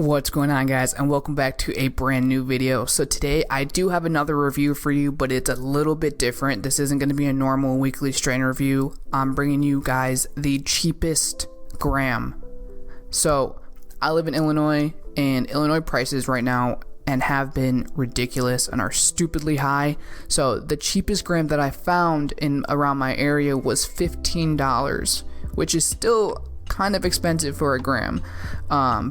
What's going on, guys, and welcome back to a brand new video. So today I do have another review for you, but it's a little bit different. This isn't going to be a normal weekly strain review. I'm bringing you guys the cheapest gram. So I live in Illinois, and Illinois prices right now and have been ridiculous and are stupidly high. So the cheapest gram that I found in around my area was $15, which is still kind of expensive for a gram,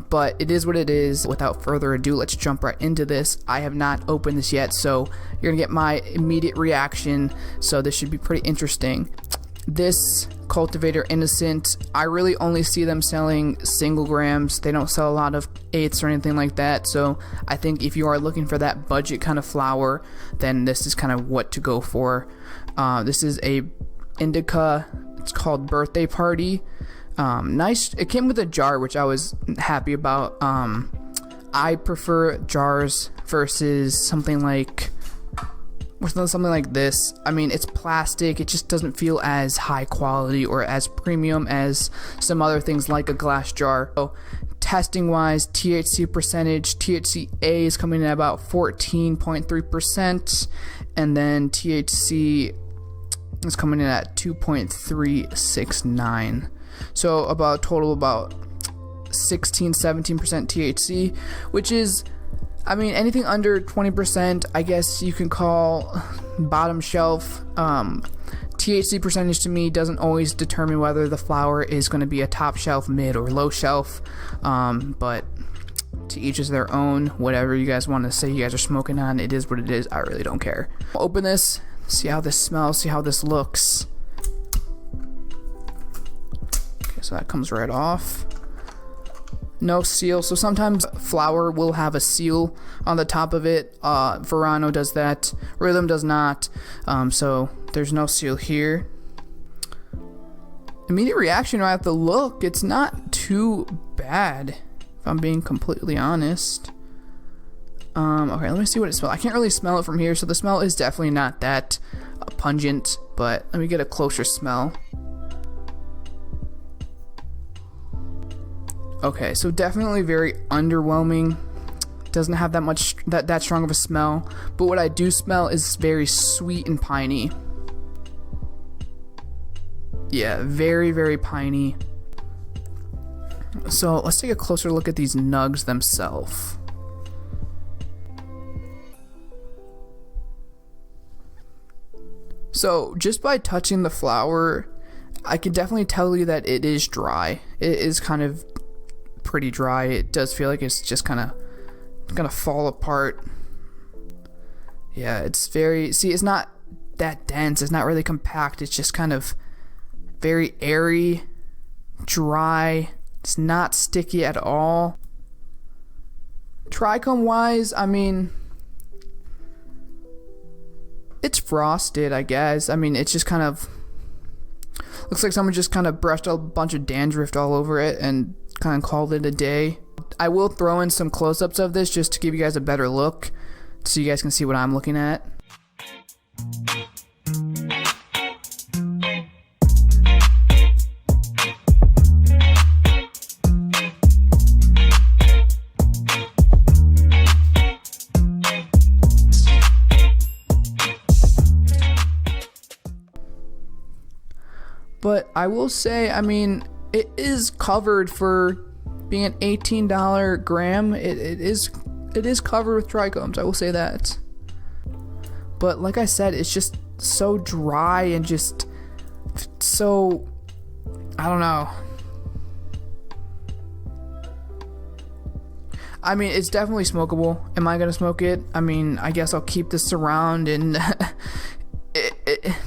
but it is what it is. Without further ado, let's jump right into this. I have not opened this yet, so you're gonna get my immediate reaction, so this should be pretty interesting. This Cultivator Innocent, I really only see them selling single grams. They don't sell a lot of eighths or anything like that, so I think if you are looking for that budget kind of flower, then this is kind of what to go for. This is a indica. It's called Birthday Party. Nice. It came with a jar, which I was happy about. I prefer jars versus something like this. I mean, it's plastic. It just doesn't feel as high quality or as premium as some other things like a glass jar. So, testing wise, THC percentage, THCA is coming in at about 14.3%, and then THC is coming in at 2.369. So about total about 16-17% THC, which is, I mean, anything under 20% I guess you can call bottom shelf. THC percentage to me doesn't always determine whether the flower is going to be a top shelf, mid, or low shelf, but to each is their own. Whatever you guys want to say you guys are smoking on, it is what it is. I really don't care. I'll open this, see how this smells, see how this looks. So that comes right off. No seal. So sometimes flower will have a seal on the top of it. Verano does that. Rhythm does not. So there's no seal here. Immediate reaction right at the look. It's not too bad, if I'm being completely honest. Okay, let me see what it smells. I can't really smell it from here, so the smell is definitely not that pungent. But let me get a closer smell. Okay, so definitely very underwhelming. Doesn't have that much that strong of a smell, but what I do smell is very sweet and piney. Yeah, very, very piney. So let's take a closer look at these nugs themselves. So just by touching the flower, I can definitely tell you that it is dry. It is kind of pretty dry. It does feel like it's just kind of gonna fall apart. Yeah, it's very, see, it's not that dense, it's not really compact, it's just kind of very airy, dry. It's not sticky at all. Trichome wise, I mean, it's frosted, I guess. I mean, it's just kind of looks like someone just kind of brushed a bunch of dandruff all over it and kind of called it a day. I will throw in some close-ups of this just to give you guys a better look so you guys can see what I'm looking at. But I will say, I mean, it is covered for being an $18 gram. It is covered with trichomes, I will say that. But like I said, it's just so dry and just so, I don't know. I mean, it's definitely smokable. Am I gonna smoke it? I mean, I guess I'll keep this around and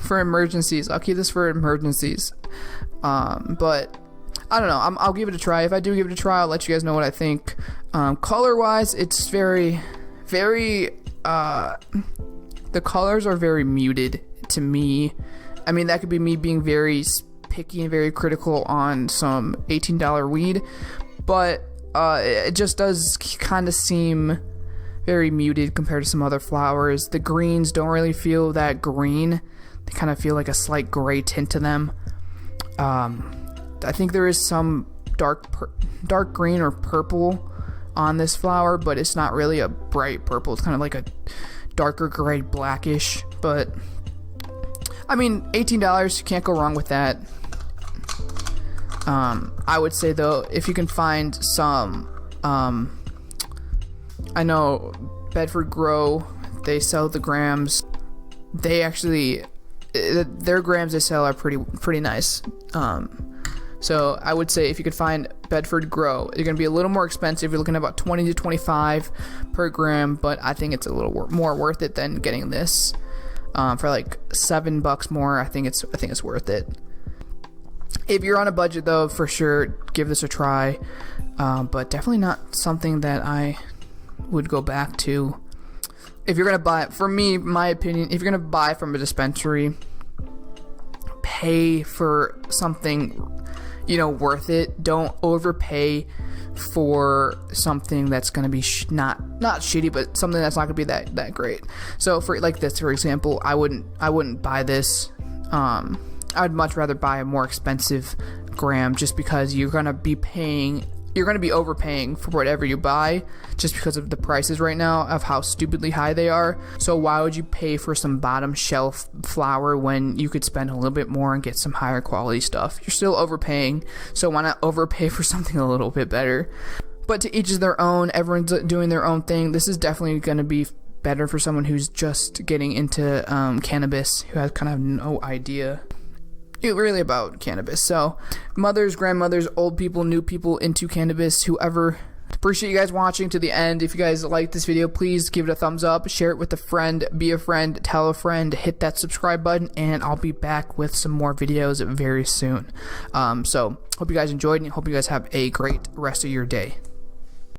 for emergencies. I'll keep this for emergencies. But I don't know. I'll give it a try. If I do give it a try, I'll let you guys know what I think. Color-wise, it's very, very. The colors are very muted to me. I mean, that could be me being very picky and very critical on some $18 weed, but it just does kind of seem very muted compared to some other flowers. The greens don't really feel that green. They kind of feel like a slight gray tint to them. I think there is some dark green or purple on this flower, but it's not really a bright purple. It's kind of like a darker gray, blackish. But I mean, $18, you can't go wrong with that. I would say though, if you can find some, I know Bedford Grow, they sell the grams. They actually, their grams they sell are pretty nice. So I would say if you could find Bedford Grow, you're going to be a little more expensive. You're looking at about 20 to 25 per gram, but I think it's a little more worth it than getting this for like $7 more. I think it's worth it. If you're on a budget though, for sure give this a try, but definitely not something that I would go back to. If you're gonna buy, for me, my opinion, if you're gonna buy from a dispensary, pay for something, you know, worth it. Don't overpay for something that's gonna be not shitty, but something that's not gonna be that great. So for like this, for example, I wouldn't buy this. I'd much rather buy a more expensive gram, just because you're gonna be overpaying for whatever you buy, just because of the prices right now of how stupidly high they are. So why would you pay for some bottom shelf flour when you could spend a little bit more and get some higher quality stuff? You're still overpaying, so why not overpay for something a little bit better? But to each is their own. Everyone's doing their own thing. This is definitely going to be better for someone who's just getting into cannabis, who has kind of no idea really about cannabis. So mothers, grandmothers, old people, new people into cannabis, whoever. Appreciate you guys watching to the end. If you guys like this video, please give it a thumbs up, share it with a friend, be a friend, tell a friend, hit that subscribe button, and I'll be back with some more videos very soon. So hope you guys enjoyed, and hope you guys have a great rest of your day.